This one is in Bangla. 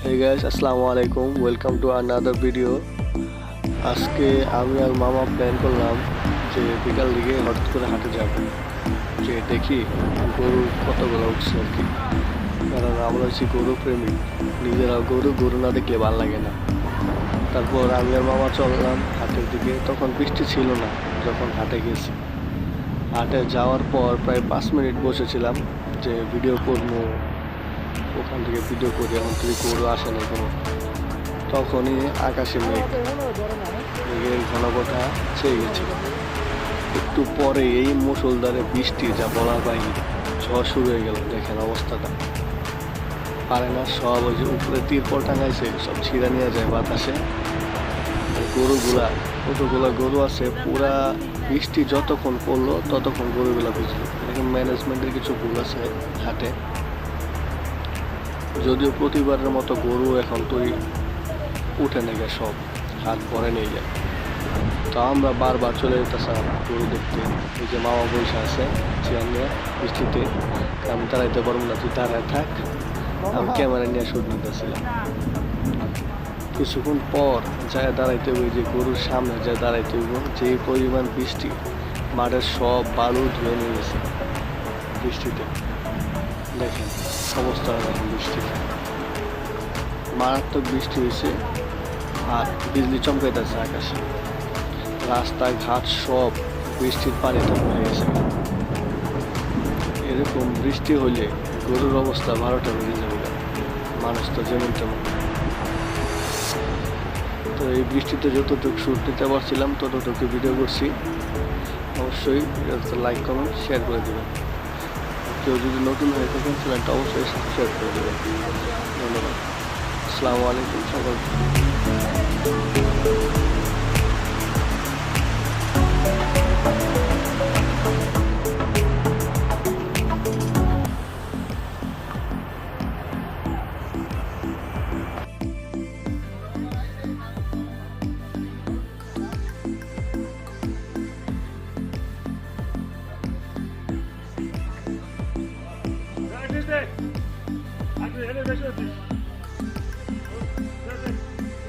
Hey guys, আসসালামু আলাইকুম, ওয়েলকাম টু আনাদার ভিডিও। আজকে আমি আর মামা প্ল্যান করলাম যে বিকাল দিকে হঠাৎ করে হাটে যাব, যে দেখি গরু কতগুলো উঠছে আর কি। কারণ আমরা হচ্ছি গরু প্রেমিক, নিজেরা গরু না দেখলে ভালো লাগে না। তারপর আমি আর মামা চললাম হাটের দিকে। তখন বৃষ্টি ছিল না যখন হাটে গেছি। হাটে যাওয়ার পর প্রায় 5 মিনিট বসেছিলাম যে ভিডিও করবো, ওখান থেকে ভিডিও করি, এখন থেকে গরু আসে না কোনো। তখনই আকাশে মেঘের ঘনঘটা ছেয়ে গেছিল। একটু পরে এই মুষলধারে বৃষ্টি, যা বলার বাইরে, ঝড় শুরু হয়ে গেল। দেখেন অবস্থাটা, পারে না সব, ওই যে উপরে তিরপল টাঙাইছে সব ছিঁড়া নিয়ে যায় বাতাসে। গরুগুলা, কতগুলা গরু আছে, পুরা বৃষ্টি যতক্ষণ পড়লো ততক্ষণ গরুগুলা ভিজলো। এরকম ম্যানেজমেন্টের কিছু ভুল আছে হাটে। যদিও প্রতিবারের মতো গরু এখন তুই উঠে নেগে, সব হাত ভরে নিয়ে যায়। তো আমরা বারবার চলে যেতেছিলাম গরু দেখতে। এই যে মামা বসে আছে চেয়ার নিয়ে বৃষ্টিতে, আমি দাঁড়াইতে পারবো না, তুই দাঁড়ায় থাক, আমি ক্যামেরা নিয়ে শুট নিতেছিলাম। কিছুক্ষণ পর যায় দাঁড়াইতে হইব, যে গরুর সামনে যায় দাঁড়াইতে হইব, যে পরিমাণ বৃষ্টি, মাঠের সব বালু ধুয়ে নিয়ে গেছে বৃষ্টিতে। দেখেন অবস্থা, দেখেন বৃষ্টিতে মারাত্মক বৃষ্টি হয়েছে, আর বিজলি চমকাইতেছে আকাশে। রাস্তাঘাট সব বৃষ্টির পানিতে ভরে গেছে। এরকম বৃষ্টি হলে গরুর অবস্থা 12টা বেজে যাবে, মানুষ তো যেমন তেমন। তো এই বৃষ্টিতে যতটুকু শুট নিতে পারছিলাম ততটুকু ভিডিও করছি। অবশ্যই লাইক কমেন্ট শেয়ার করে দেবেন। কেউ যদি নতুন হয়ে থাকেন চ্যানেলটা অবশ্যই সাবস্ক্রাইব করে দেবেন। ধন্যবাদ। আসসালামু আলাইকুম সকলকে। Hadi hele beş